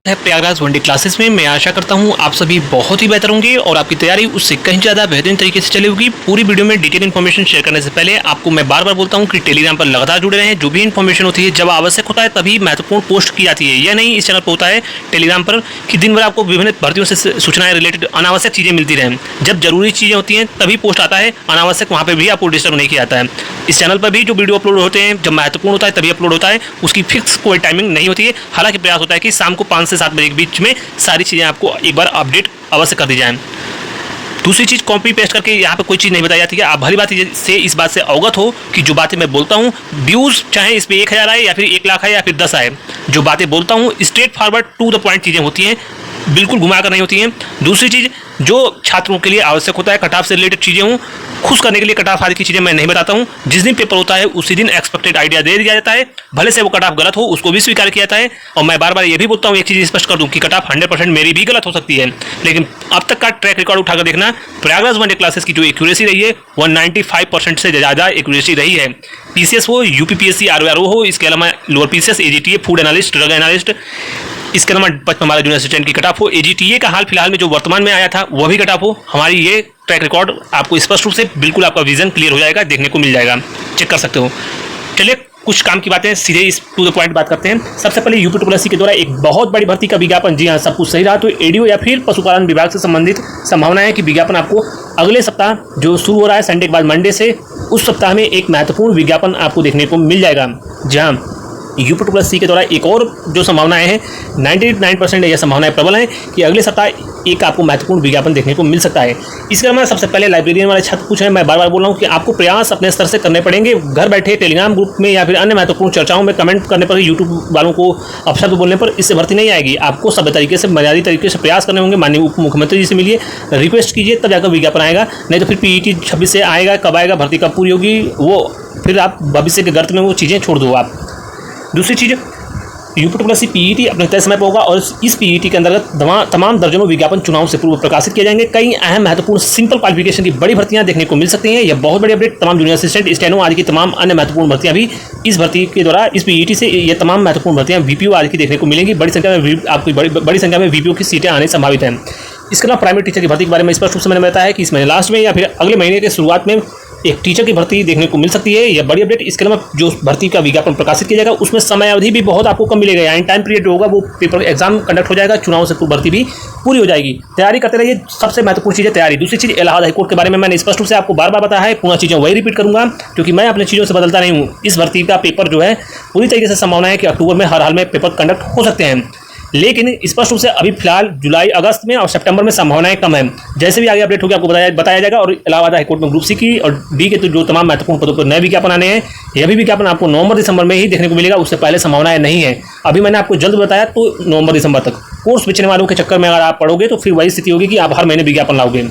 है Prayagraj one day classes में। मैं आशा करता हूं आप सभी बहुत ही बेहतर होंगे और आपकी तैयारी उससे कहीं ज़्यादा बेहतरीन तरीके से चली होगी। पूरी वीडियो में डिटेल इन्फॉर्मेशन शेयर करने से पहले आपको मैं बार बार बोलता हूं कि टेलीग्राम पर लगातार जुड़े रहें। जो भी इन्फॉर्मेशन होती है जब आवश्यक होता है तभी महत्वपूर्ण पोस्ट की जाती है। यह नहीं इस चैनल पर होता है टेलीग्राम पर कि दिन भर आपको विभिन्न भर्तियों से सूचनाएं रिलेटेड अनावश्यक चीज़ें मिलती रहें। जब जरूरी चीज़ें होती हैं तभी पोस्ट आता है, अनावश्यक वहाँ पर भी आपको डिस्टर्ब नहीं किया जाता है। इस चैनल पर भी जो वीडियो अपलोड होते हैं जब महत्वपूर्ण होता है तभी अपलोड होता है, उसकी फिक्स कोई टाइमिंग नहीं होती है। हालांकि प्रयास होता है कि शाम को 5 से 7 बजे के बीच में सारी चीज़ें आपको एक बार अपडेट अवश्य कर दी जाए। दूसरी चीज़, कॉपी पेस्ट करके यहाँ पे कोई चीज़ नहीं बताई जाती है। आप भली बात से इस बात से अवगत हो कि जो बातें मैं बोलता हूँ व्यूज़ चाहे इस पर 1000 आए या फिर 1 लाख आए या फिर 10 आए, जो बातें बोलता हूँ straightforward to the point चीज़ें होती हैं, बिल्कुल घुमा कर नहीं होती हैं। दूसरी चीज़, जो छात्रों के लिए आवश्यक होता है कट ऑफ से रिलेटेड चीज़ें हों, खुश करने के लिए कट ऑफ आदि की चीज़ें मैं नहीं बताता हूँ। जिस दिन पेपर होता है उसी दिन एक्सपेक्टेड आइडिया दे दिया जाता है, भले से वो कट ऑफ गलत हो उसको भी स्वीकार किया जाता है। और मैं बार बार ये भी बोलता हूँ, एक चीज़ स्पष्ट कर दूँ कि कट ऑफ 100% मेरी भी गलत हो सकती है, लेकिन अब तक का ट्रैक रिकॉर्ड उठाकर देखना, प्रयागराज वनडे क्लासेस की जो एक्यूरेसी रही है 195% से ज़्यादा एक्यूरेसी रही है। पीसीएस हो, यूपीपीएससी आरओआरओ हो, इसके अलावा lower PCS, AGTA, food analyst, drug analyst, इसके अलावा 55 हमारा जूनियर असिस्टेंट की कट ऑफ हो, एजीटीए का हाल फिलहाल में जो वर्तमान में आया था वह भी कट ऑफ हो, हमारी ये ट्रैक रिकॉर्ड आपको स्पष्ट रूप से बिल्कुल आपका विजन क्लियर हो जाएगा, देखने को मिल जाएगा, चेक कर सकते हो। चलिए कुछ काम की बातें सीधे इस टू द पॉइंट बात करते हैं। सबसे पहले यूपीएससी के द्वारा एक बहुत बड़ी भर्ती का विज्ञापन, जी हाँ सब कुछ सही रहा तो एडीओ या फिर पशुपालन विभाग से संबंधित संभावना है कि विज्ञापन आपको अगले सप्ताह जो शुरू हो रहा है संडे के बाद मंडे से, उस सप्ताह में एक महत्वपूर्ण विज्ञापन आपको देखने को मिल जाएगा। जहाँ यूपीएससी के द्वारा एक और जो संभावनाएं हैं 99% यह संभावनाएं प्रबल हैं कि अगले सप्ताह एक आपको महत्वपूर्ण विज्ञापन देखने को मिल सकता है। इसके अलावा सबसे पहले लाइब्रेरियन वाले छात्र पूछ रहे हैं, मैं बार बार बोल रहा हूँ कि आपको प्रयास अपने स्तर से करने पड़ेंगे। घर बैठे टेलीग्राम ग्रुप में या फिर अन्य महत्वपूर्ण चर्चाओं में कमेंट करने पर, यूट्यूब वालों को अपशब्द बोलने पर इससे भर्ती नहीं आएगी। आपको सभ्य तरीके से, मर्यादित तरीके से प्रयास करने होंगे। माननीय उप मुख्यमंत्री जी से मिलिए, रिक्वेस्ट कीजिए, तब जाकर विज्ञापन आएगा। नहीं तो फिर पीईटी 26 से आएगा, कब आएगा, भर्ती कब पूरी होगी, वो फिर आप भविष्य के गर्त में वो चीज़ें छोड़ दो आप। दूसरी चीज़, यूपीएससी पीईटी अपने तय समय पर होगा और इस पीईटी के अंतर्गत तमाम दर्जनों विज्ञापन चुनाव से पूर्व प्रकाशित किए जाएंगे। कई अहम महत्वपूर्ण सिंपल क्वालिफिकेशन की बड़ी भर्तियां देखने को मिल सकती हैं। यह बहुत बड़ी अपडेट, तमाम जूनियर असिस्टेंट, स्टेनो आदि की तमाम अन्य महत्वपूर्ण भर्तियां भी इस भर्ती के द्वारा, इस पीईटी से ये तमाम महत्वपूर्ण भर्तियां वीपीओ आदि की देखने को मिलेंगी। बड़ी संख्या में आपकी बड़ी संख्या में वीपीओ की सीटें आने संभावित हैं। इसके अलावा प्राइमरी टीचर की भर्ती के बारे में स्पष्ट रूप से मैंने बताया है कि इस महीने लास्ट में या फिर अगले महीने के शुरुआत में एक टीचर की भर्ती देखने को मिल सकती है, यह बड़ी अपडेट। इसके अलावा जो भर्ती का विज्ञापन प्रकाशित किया जाएगा उसमें समय अवधि भी बहुत आपको कम मिलेगा, यानी टाइम पीरियड होगा, वो पेपर एग्जाम कंडक्ट हो जाएगा, चुनाव से भर्ती भी पूरी हो जाएगी। तैयारी करते रहिए, सबसे महत्वपूर्ण चीज़ है तैयारी। दूसरी चीज़, इलाहाबाद हाईकोर्ट के बारे में मैंने स्पष्ट रूप से आपको बार बार बताया है, पुनः चीज़ें वही रिपीट करूंगा क्योंकि मैं अपने चीज़ों से बदलता नहीं हूँ। इस भर्ती का पेपर जो है पूरी तरीके से संभावना है कि अक्टूबर में हर हाल में पेपर कंडक्ट हो सकते हैं, लेकिन स्पष्ट रूप से अभी फिलहाल जुलाई, अगस्त में और सितंबर में संभावनाएं कम है। जैसे भी आगे अपडेट होगी आपको बताया जाएगा। और इलाहाबाद हाईकोर्ट में ग्रुप सी की और डी के तो जो तमाम महत्वपूर्ण पदों पर नए विज्ञापन आने हैं, यह भी विज्ञापन आपको नवंबर दिसंबर में ही देखने को मिलेगा, उससे पहले संभावनाएं नहीं है। अभी मैंने आपको जल्द बताया तो नवंबर दिसंबर तक। कोर्स बेचने वालों के चक्कर में अगर आप पढ़ोगे तो फिर वही स्थिति होगी कि आप हर महीने विज्ञापन लाओगे।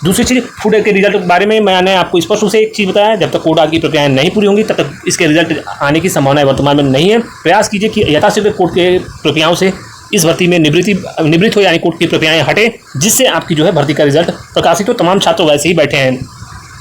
दूसरी चीज़, फूड के रिजल्ट के बारे में मैंने आपको स्पष्ट रूप से एक चीज़ बताया, जब तक कोर्ट आदि की प्रक्रियाएं नहीं पूरी होंगी तब तक इसके रिजल्ट आने की संभावना वर्तमान में नहीं है। प्रयास कीजिए कि यथाशीघ्र कोर्ट के प्रक्रियाओं से इस भर्ती में निवृत्त हो, यानी कोर्ट की प्रक्रियाएं हटे, जिससे आपकी जो है भर्ती का रिजल्ट प्रकाशित हो। तमाम छात्र वैसे ही बैठे हैं।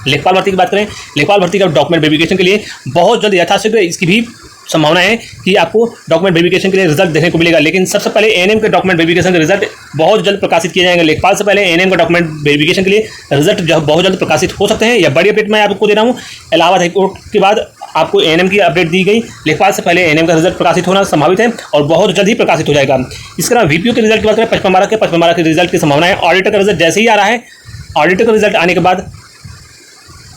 लेखपाल भर्ती की बात करें, लेखपाल भर्ती का डॉक्यूमेंट वेरिफिकेशन के लिए बहुत जल्द यथाशीघ्र इसकी भी संभावना है कि आपको डॉक्यूमेंट वेरिफिकेशन के लिए रिजल्ट देखने को मिलेगा। लेकिन सबसे पहले एएनएम के डॉक्यूमेंट वेरिफिकेशन के रिजल्ट बहुत जल्द प्रकाशित किए जाएंगे। लेखपाल से पहले एएनएम का डॉक्यूमेंट वेरिफिकेशन के लिए रिजल्ट जो बहुत जल्द प्रकाशित हो सकते हैं। यह बड़ी अपडेट मैं आपको दे रहा हूँ। इलाहाबाद हाईकोर्ट के बाद आपको एएनएम की अपडेट दी गई, लेखपाल से पहले एएनएम का रिजल्ट प्रकाशित होना संभावित है और बहुत जल्द ही प्रकाशित हो जाएगा। इसके अलावा वीपीओ के रिजल्ट की बात करें, 55 के रिजल्ट की संभावना है। ऑडिटर का रिजल्ट जैसे ही आ रहा है, ऑडिटर का रिजल्ट आने के बाद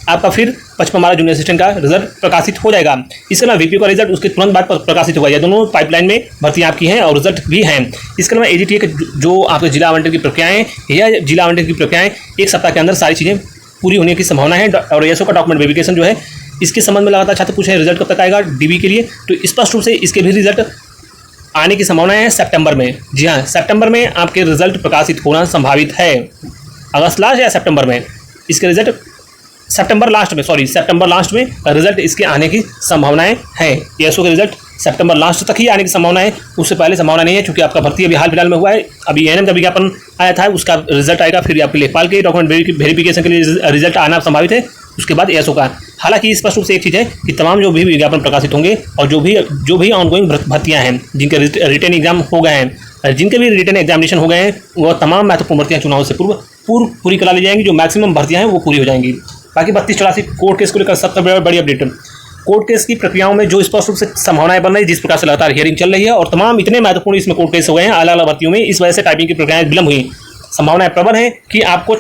आपका फिर 55 जूनियर असिस्टेंट का रिजल्ट प्रकाशित हो जाएगा। इसके अलावा वीपीओ का रिजल्ट उसके तुरंत बाद प्रकाशित होगा। यह दोनों पाइपलाइन में भर्तियां आपकी हैं और रिजल्ट भी हैं। इसके अलावा एजीटीए के जो आपके जिला आवंटन की प्रक्रियाएं, यह जिला आवंटन की प्रक्रियाएं एक सप्ताह के अंदर सारी चीज़ें पूरी होने की संभावना है। और एएसओ का डॉक्यूमेंट वेरिफिकेशन जो है, इसके संबंध में लगातार छात्र पूछे रिजल्ट कब तक आएगा डीबी के लिए, तो स्पष्ट रूप से इसके भी रिजल्ट आने की संभावना है सितंबर में। जी हाँ, सितंबर में आपके रिजल्ट प्रकाशित होना संभावित है। अगस्त लास्ट या सितंबर में इसके रिजल्ट, सितंबर लास्ट में रिजल्ट इसके आने की संभावनाएं हैं। एएसओ के रिजल्ट सितंबर लास्ट तक ही आने की संभावना है, उससे पहले संभावना नहीं है, क्योंकि आपका भर्ती अभी हाल फिलहाल में हुआ है। अभी एएनएम का विज्ञापन आया था, उसका रिजल्ट आएगा, फिर आपके लेखपाल के डॉक्यूमेंट वेरिफिकेशन के लिए रिजल्ट आना संभावित है, उसके बाद एएसओ का। हालांकि स्पष्ट रूप से एक चीज़ है कि तमाम जो भी विज्ञापन प्रकाशित होंगे और जो भी ऑनगोइंग भर्तियां हैं, जिनके रिटन एग्जाम हो गए हैं, जिनके भी रिटन एग्जामिनेशन हो गए हैं, वह तमाम महत्वपूर्ण भर्तियां चुनाव से पूरी करा ली जाएंगी। जो मैक्सिमम भर्तियां हैं वो पूरी हो जाएंगी। बाकी 3284 कोर्ट केस को लेकर सबसे बड़ी अपडेट, कोर्ट केस की प्रक्रियाओं में जो स्पष्ट रूप से संभावनाएं बन रही है, जिस प्रकार से लगातार हियरिंग चल रही है और तमाम इतने महत्वपूर्ण इसमें कोर्ट केस हो गए हैं अलग अलग भर्तियों में, इस वजह से टाइपिंग की प्रक्रियाएं विलंब हुई। संभावनाएं प्रबल है कि आपको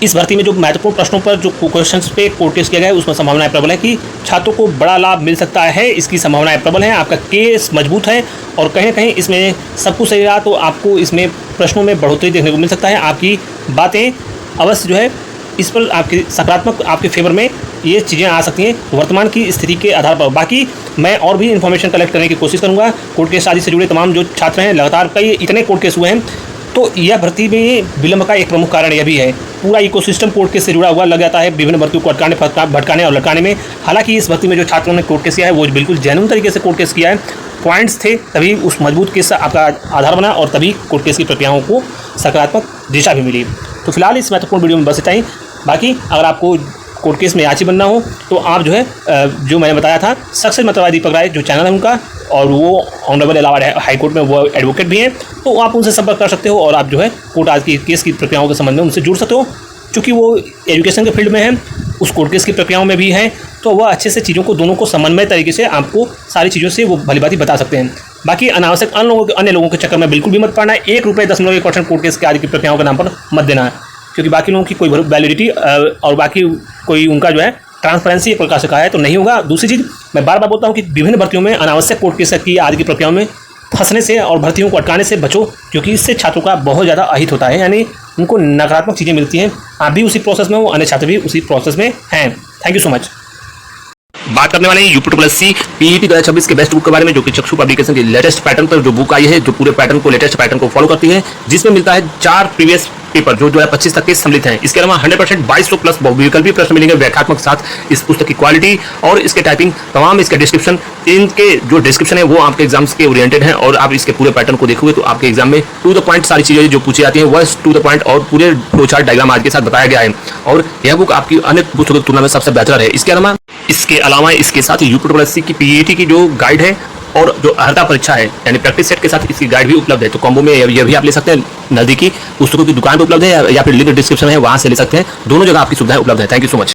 इस भर्ती में जो महत्वपूर्ण प्रश्नों पर जो क्वेश्चंस पे कोर्ट केस किया गया है उसमें संभावनाएं प्रबल है कि छात्रों को बड़ा लाभ मिल सकता है। इसकी संभावनाएं प्रबल है। आपका केस मजबूत है और कहीं ना कहीं इसमें सब कुछ सही रहा तो आपको इसमें प्रश्नों में बढ़ोतरी देखने को मिल सकता है। आपकी बातें अवश्य जो है इस पर आपकी सकारात्मक आपके फेवर में ये चीज़ें आ सकती हैं वर्तमान की स्थिति के आधार पर। बाकी मैं और भी इन्फॉर्मेशन कलेक्ट करने की कोशिश करूँगा। कोर्ट केस आदि से जुड़े तमाम जो छात्र हैं, लगातार कई इतने कोर्ट केस हुए हैं, तो यह भर्ती में विलंब का एक प्रमुख कारण यह भी है। पूरा इकोसिस्टम कोर्ट केस से जुड़ा हुआ लग जाता है विभिन्न भर्तियों को भटकाने और लटकाने में। हालांकि इस भर्ती में जो छात्रों ने कोर्ट केस किया है वो बिल्कुल जेन्युइन तरीके से कोर्ट केस किया है। पॉइंट्स थे तभी उस मजबूत केस आपका आधार बना और तभी कोर्ट केस की प्रक्रियाओं को सकारात्मक दिशा भी मिली। तो फिलहाल इस महत्वपूर्ण वीडियो में बस इतना ही। बाकी अगर आपको कोर्ट केस में याची बनना हो तो आप जो है जो मैंने बताया था सक्सेस मतलब दीपक राय जो चैनल है उनका, और वो ऑनरेबल इलाहाबाद हाई कोर्ट में वो एडवोकेट भी हैं, तो आप उनसे संपर्क कर सकते हो और आप जो है कोर्ट आज की केस की प्रक्रियाओं के संबंध में उनसे जुड़ सकते हो। क्योंकि वो एजुकेशन के फील्ड में है, उस कोर्ट केस की प्रक्रियाओं में भी है, तो वह अच्छे से चीज़ों को दोनों को समन्वय तरीके से आपको सारी चीज़ों से वो भलीभांति बता सकते हैं। बाकी अनावश्यक अन्य लोगों के चक्कर में बिल्कुल भी मत पड़ना है। ₹1.10 कोर्ट केस के आदि की प्रक्रियाओं के नाम पर मत देना है, क्योंकि बाकी लोगों की कोई वैलिडिटी और बाकी कोई उनका जो है ट्रांसपेरेंसी एक प्रकार से कहा है तो नहीं होगा। दूसरी चीज़ मैं बार बार बोलता हूँ कि विभिन्न भर्तियों में अनावश्यक कोर्ट केस की आदि की प्रक्रियाओं में फंसने से और भर्तियों को अटकाने से बचो, क्योंकि इससे छात्रों का बहुत ज़्यादा अहित होता है, यानी उनको नकारात्मक चीज़ें मिलती हैं। आप भी उसी प्रोसेस में हो, अन्य छात्र भी उसी प्रोसेस में हैं। Thank you so much. बात करने वाले हैं यूपी पीईटी 2026 के बेस्ट बुक के बारे में, जो कि चक्षु पब्लिकेशन की लेटेस्ट पैटर्न पर जो बुक आई है, जो पूरे पैटर्न को लेटेस्ट पैटर्न को फॉलो करती है, जिसमें मिलता है 4 प्रीवियस पेपर जो 2025 तक के सम्मिलित हैं। इसके अलावा 100% 2200 प्लस बहुविकल्पी प्रश्न मिलेंगे व्याख्यात्मक साथ। इस पुस्तक की क्वालिटी और इसके टाइपिंग तमाम इसके डिस्क्रिप्शन, इनके जो डिस्क्रिप्शन है वो आपके एग्जाम्स के ओरिएंटेड हैं और आप इसके पूरे पैटर्न को देखोगे तो आपके एग्जाम में टू द पॉइंट सारी चीजें जो पूछी जाती हैं वह टू द पॉइंट और पूरे फ्लो चार्ट डायग्राम आज के साथ बताया गया है और यह बुक आपकी अन्य पुस्तकों की तुलना में सबसे बेहतर है। इसके अलावा इसके साथ यूपी की पीईटी की जो गाइड है और जो अर्हता परीक्षा है यानी प्रैक्टिस सेट के साथ इसकी गाइड भी उपलब्ध है। तो कॉम्बो में यह भी आप ले सकते हैं। नजदीकी पुस्तकों की दुकान पर उपलब्ध है या फिर लिंक डिस्क्रिप्शन है, वहां से ले सकते हैं। दोनों जगह आपकी सुविधाएं उपलब्ध है। Thank you so much.